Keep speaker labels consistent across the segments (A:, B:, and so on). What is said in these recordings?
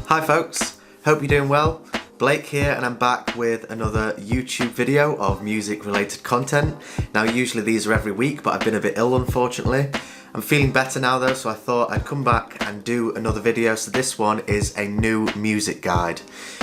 A: Hi folks, hope you're doing well. Blake here and I'm back with another YouTube video of music related content. Now usually these are every week, but I've been a bit ill unfortunately. I'm feeling better now though, so I thought I'd come back and do another video. So this one is a new music guide.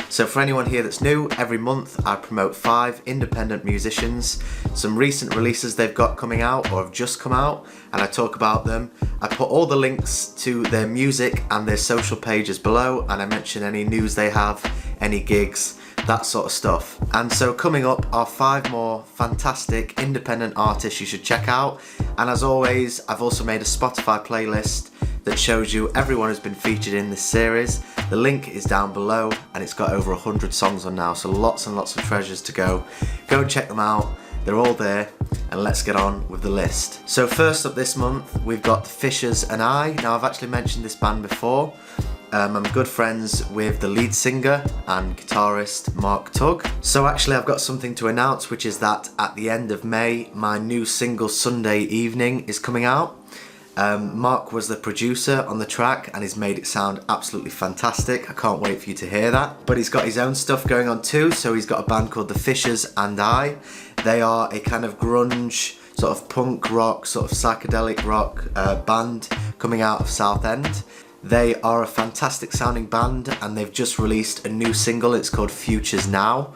A: So for anyone here that's new, every month I promote 5 independent musicians, some recent releases they've got coming out or have just come out, and I talk about them. I put all the links to their music and their social pages below, and I mention any news they have, any gigs, that sort of stuff. And so coming up are 5 more fantastic independent artists you should check out. And as always, I've also made a Spotify playlist that shows you everyone who's been featured in this series. The link is down below and it's got over 100 songs on now, so lots and lots of treasures to go. Go and check them out, they're all there, and let's get on with the list. So first up this month, we've got Fishers and I. Now I've actually mentioned this band before. I'm good friends with the lead singer and guitarist Mark Tugg. So actually I've got something to announce, which is that at the end of May, my new single Sunday Evening is coming out. Mark was the producer on the track and he's made it sound absolutely fantastic. I can't wait for you to hear that. But he's got his own stuff going on too, so he's got a band called the Fishers and I. They are a kind of grunge, sort of punk rock, sort of psychedelic rock band coming out of Southend. They are a fantastic sounding band and they've just released a new single. It's called Futures Now,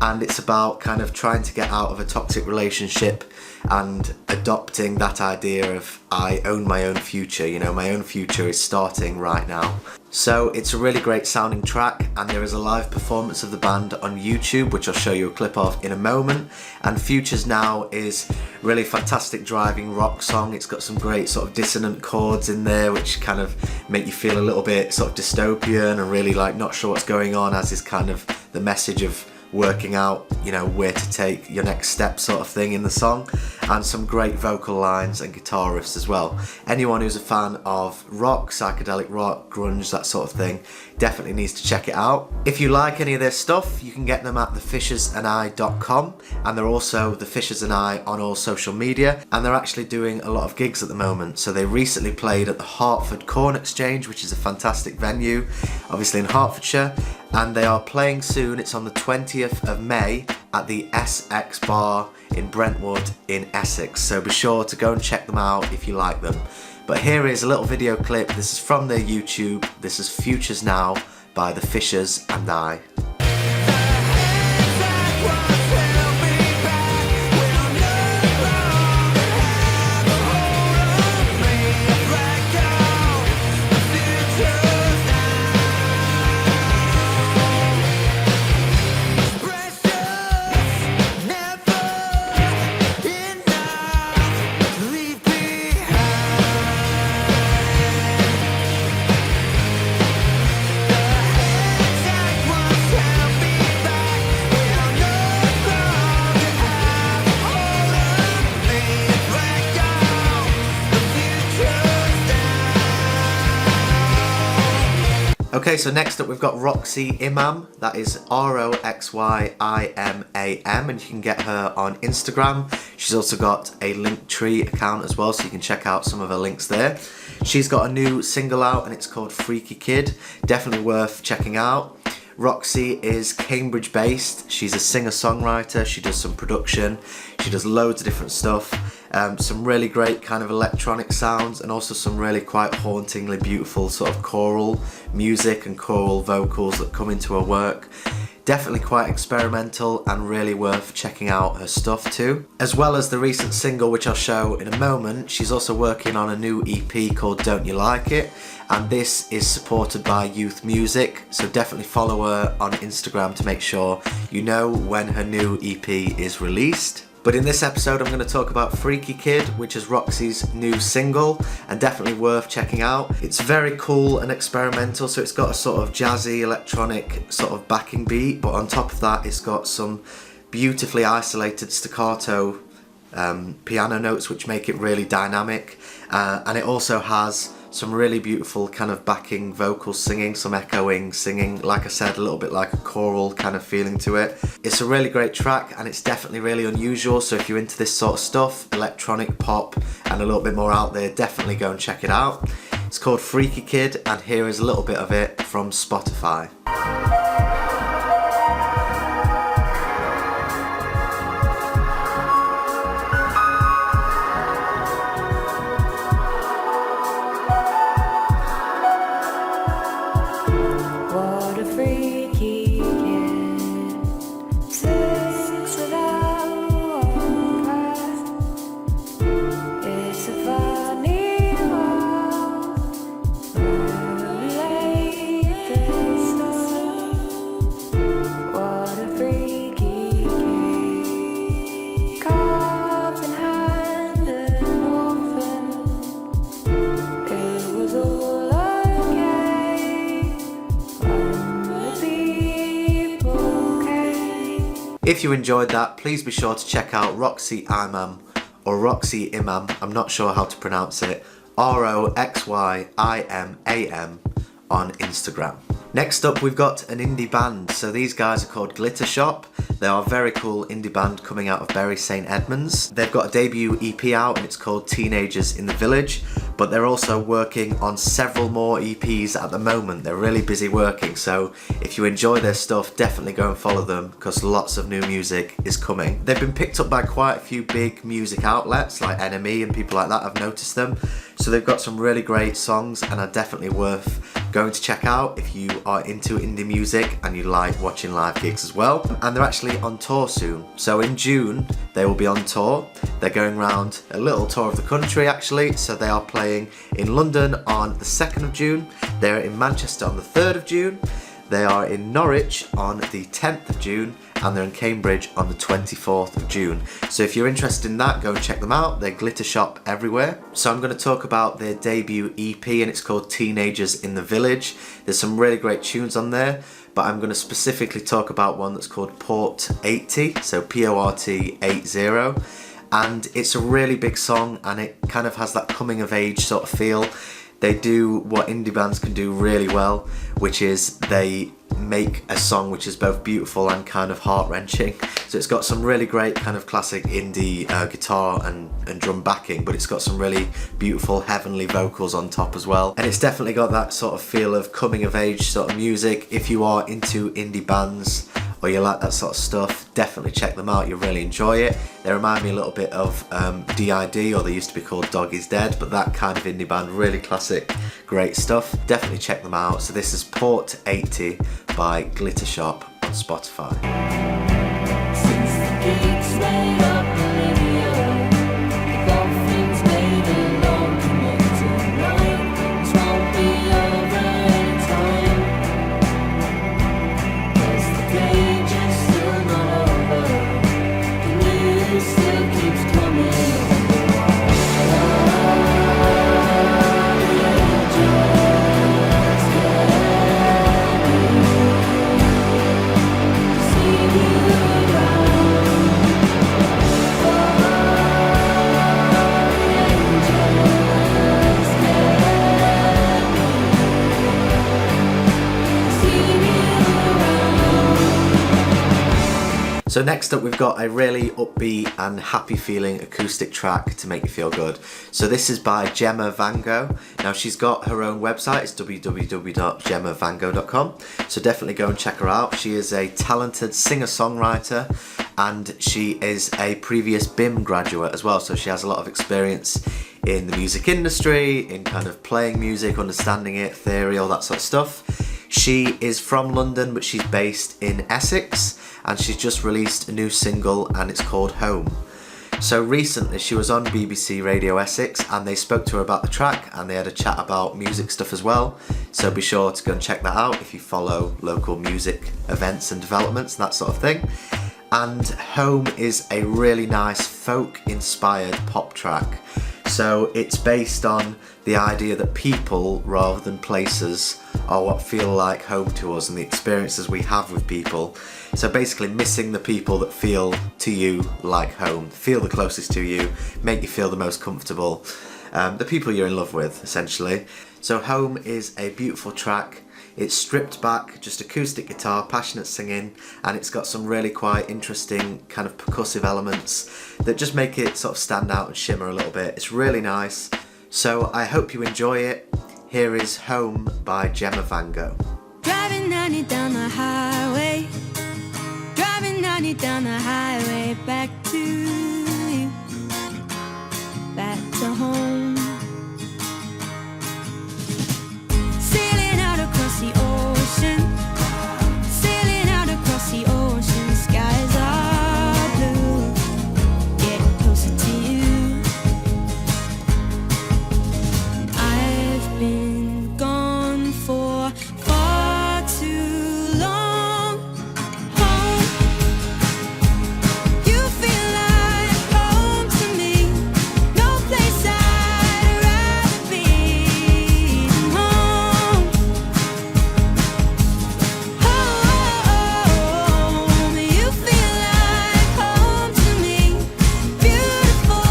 A: and it's about kind of trying to get out of a toxic relationship and adopting that idea of I own my own future, you know, my own future is starting right now. So it's a really great sounding track, and there is a live performance of the band on YouTube, which I'll show you a clip of in a moment. And Futures Now is really fantastic driving rock song. It's got some great sort of dissonant chords in there, which kind of make you feel a little bit sort of dystopian and really like not sure what's going on, as is kind of the message of working out, you know, where to take your next step sort of thing in the song, and some great vocal lines and guitar riffs as well. Anyone who's a fan of rock, psychedelic rock, grunge, that sort of thing, definitely needs to check it out. If you like any of their stuff, you can get them at thefishersandi.com, and they're also The Fishers and I on all social media, and they're actually doing a lot of gigs at the moment. So they recently played at the Hertford Corn Exchange, which is a fantastic venue, obviously in Hertfordshire, and they are playing soon. It's on the 20th of May at the SX Bar in Brentwood in Essex, so be sure to go and check them out if you like them. But here is a little video clip. This is from their YouTube. This is Futures Now by the Fishers and I. Okay, so next up we've got Roxy Imam. That is Roxyimam, and you can get her on Instagram. She's also got a Linktree account as well, so you can check out some of her links there. She's got a new single out and it's called Freaky Kid. Definitely worth checking out. Roxy is Cambridge based. She's a singer-songwriter, she does some production, she does loads of different stuff. Some really great kind of electronic sounds, and also some really quite hauntingly beautiful sort of choral music and choral vocals that come into her work. Definitely quite experimental and really worth checking out her stuff too. As well as the recent single, which I'll show in a moment, she's also working on a new EP called Don't You Like It, and this is supported by Youth Music, so definitely follow her on Instagram to make sure you know when her new EP is released. But in this episode I'm going to talk about Freaky Kid, which is Roxy's new single, and definitely worth checking out. It's very cool and experimental, so it's got a sort of jazzy electronic sort of backing beat, but on top of that it's got some beautifully isolated staccato piano notes which make it really dynamic, and it also has some really beautiful kind of backing vocal singing, some echoing singing, like I said, a little bit like a choral kind of feeling to it. It's a really great track and it's definitely really unusual, so if you're into this sort of stuff, electronic pop and a little bit more out there, definitely go and check it out. It's called Freaky Kid, and here is a little bit of it from Spotify.
B: What a freaky kid, sings without breath. It's a funny world where we lay this low. What a freaky kid, carved in hand and orphan. It was all
A: If you enjoyed that, please be sure to check out Roxy Imam, or Roxy Imam, I'm not sure how to pronounce it, ROXYIMAM on Instagram. Next up, we've got an indie band. So these guys are called Glitter Shop. They are a very cool indie band coming out of Bury St Edmunds. They've got a debut EP out and it's called Teenagers in the Village, but they're also working on several more EPs at the moment. They're really busy working, so if you enjoy their stuff, definitely go and follow them because lots of new music is coming. They've been picked up by quite a few big music outlets like NME and people like that. I've noticed them. So they've got some really great songs and are definitely worth going to check out if you are into indie music and you like watching live gigs as well. And they're actually on tour soon. So in June, they will be on tour. They're going around a little tour of the country actually. So they are playing in London on the 2nd of June. They're in Manchester on the 3rd of June. They are in Norwich on the 10th of June, and they're in Cambridge on the 24th of June. So if you're interested in that, go and check them out. They're Glitter Shop everywhere. So I'm going to talk about their debut EP, and it's called Teenagers in the Village. There's some really great tunes on there, but I'm going to specifically talk about one that's called Port 80, so P-O-R-T 80. And it's a really big song, and it kind of has that coming of age sort of feel. They do what indie bands can do really well, which is they make a song which is both beautiful and kind of heart-wrenching. So it's got some really great kind of classic indie guitar and drum backing, but it's got some really beautiful heavenly vocals on top as well. And it's definitely got that sort of feel of coming of age sort of music. If you are into indie bands or you like that sort of stuff, definitely check them out. You'll really enjoy it. They remind me a little bit of DID, or they used to be called Dog Is Dead, but that kind of indie band, really classic, great stuff. Definitely check them out. So this is Port 80 by Glitter Shop on Spotify.
B: Since the geeks made up Olivia, the dolphins made a long connected line. This won't be over anytime, 'cause the danger's still not over. The news still keeps coming on the wire. The angels get see you around.
A: So next up we've got a really upbeat and happy feeling acoustic track to make you feel good. So this is by Gemma Vango. Now she's got her own website, it's www.gemmavango.com. So definitely go and check her out. She is a talented singer-songwriter and she is a previous BIM graduate as well. So she has a lot of experience in the music industry, in kind of playing music, understanding it, theory, all that sort of stuff. She is from London, but she's based in Essex, and she's just released a new single and it's called Home. So recently she was on BBC Radio Essex and they spoke to her about the track and they had a chat about music stuff as well. So be sure to go and check that out if you follow local music events and developments and that sort of thing. And Home is a really nice folk-inspired pop track. So it's based on the idea that people rather than places are what feel like home to us and the experiences we have with people. So basically missing the people that feel to you like home, feel the closest to you, make you feel the most comfortable, the people you're in love with essentially. So Home is a beautiful track. It's stripped back, just acoustic guitar, passionate singing, and it's got some really quite interesting kind of percussive elements that just make it sort of stand out and shimmer a little bit. It's really nice. So I hope you enjoy it. Here is Home by Gemma Vango.
B: Driving 90 down the highway, driving 90 down the highway, back to you, back to home. Sailing out across the ocean, sailing out across the ocean, skies are blue, getting closer to you. I've been gone for far too long. Home, you feel like home to me. No place I'd rather be than home. Home, you feel like home to me. Beautiful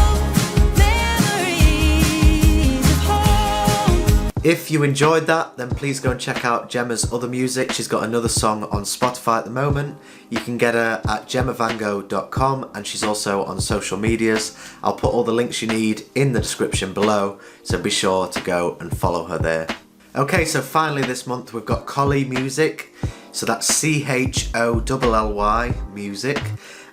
B: memories of home.
A: If you enjoyed that, then please go and check out Gemma's other music. She's got another song on Spotify at the moment. You can get her at gemmavango.com, and she's also on social medias. I'll put all the links you need in the description below, so be sure to go and follow her there. Okay, so finally this month we've got Cholly Music. So that's Cholly Music.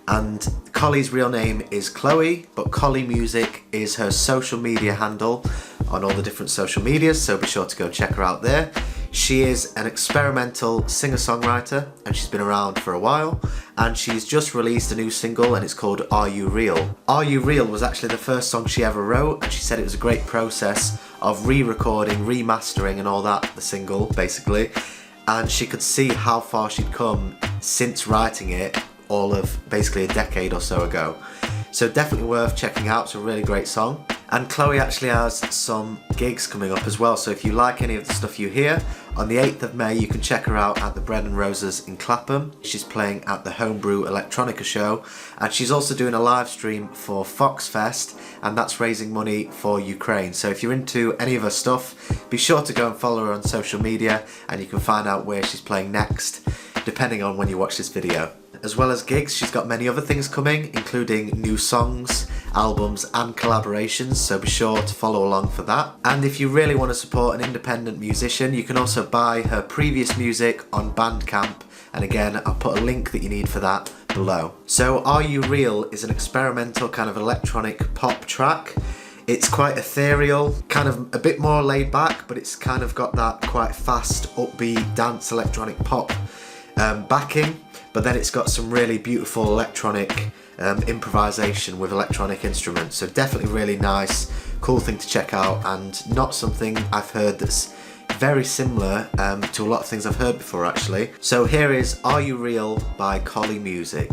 A: And Cholly's real name is Chloe, but Cholly Music is her social media handle on all the different social medias, so be sure to go check her out there. She is an experimental singer-songwriter, and she's been around for a while, and she's just released a new single, and it's called Are You Real? Are You Real was actually the first song she ever wrote, and she said it was a great process of re-recording, remastering and all that, the single, basically. And she could see how far she'd come since writing it all of basically a decade or so ago. So definitely worth checking out. It's a really great song. And Chloe actually has some gigs coming up as well, so if you like any of the stuff you hear, on the 8th of May you can check her out at the Bread and Roses in Clapham. She's playing at the Homebrew Electronica show, and she's also doing a live stream for Foxfest, and that's raising money for Ukraine. So if you're into any of her stuff, be sure to go and follow her on social media, and you can find out where she's playing next, depending on when you watch this video. As well as gigs, she's got many other things coming, including new songs, albums and collaborations, so be sure to follow along for that. And if you really want to support an independent musician, you can also buy her previous music on Bandcamp, and again, I'll put a link that you need for that below. So Are You Real is an experimental kind of electronic pop track. It's quite ethereal, kind of a bit more laid back, but it's kind of got that quite fast, upbeat dance electronic pop backing. But then it's got some really beautiful electronic improvisation with electronic instruments. So definitely really nice, cool thing to check out, and not something I've heard that's very similar to a lot of things I've heard before actually. So here is Are You Real by Cholly Music.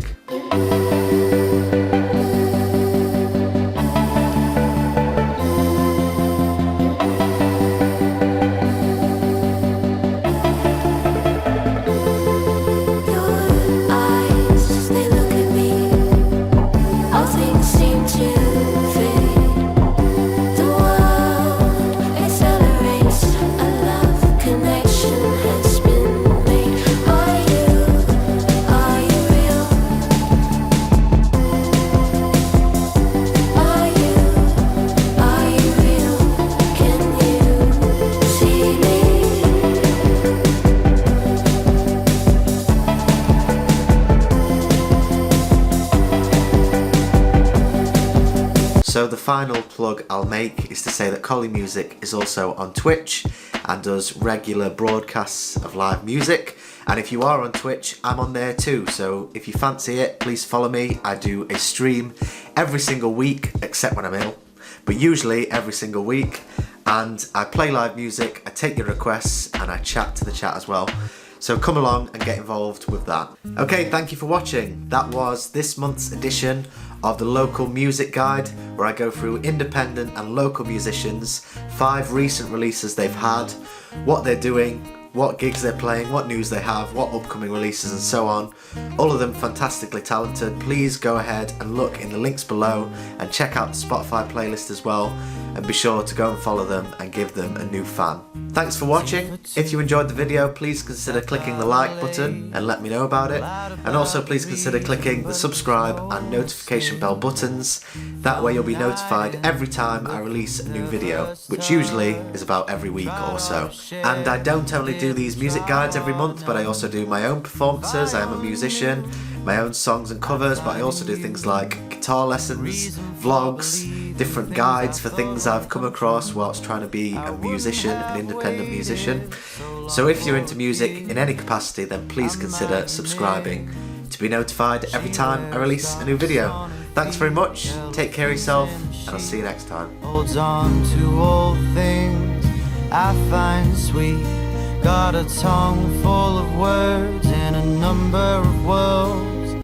A: So the final plug I'll make is to say that Cholly Music is also on Twitch and does regular broadcasts of live music. And if you are on Twitch, I'm on there too. So if you fancy it, please follow me. I do a stream every single week, except when I'm ill, but usually every single week. And I play live music, I take your requests, and I chat to the chat as well. So come along and get involved with that. Okay, thank you for watching. That was this month's edition of the Local Music Guide, where I go through independent and local musicians, 5 recent releases they've had, what they're doing, what gigs they're playing, what news they have, what upcoming releases and so on. All of them fantastically talented. Please go ahead and look in the links below and check out the Spotify playlist as well. and be sure to go and follow them and give them a new fan. Thanks for watching. If you enjoyed the video, please consider clicking the like button and let me know about it. And also please consider clicking the subscribe and notification bell buttons. That way you'll be notified every time I release a new video, which usually is about every week or so. And I don't only do these music guides every month, but I also do my own performances. I am a musician, my own songs and covers, but I also do things like guitar lessons, vlogs, different guides for things I've come across whilst trying to be a musician, an independent musician. So if you're into music in any capacity, then please consider subscribing to be notified every time I release a new video. Thanks very much, take care of yourself, and I'll see you next time.
C: Holds on to all things I find sweet. Got a tongue full of words and a number of worlds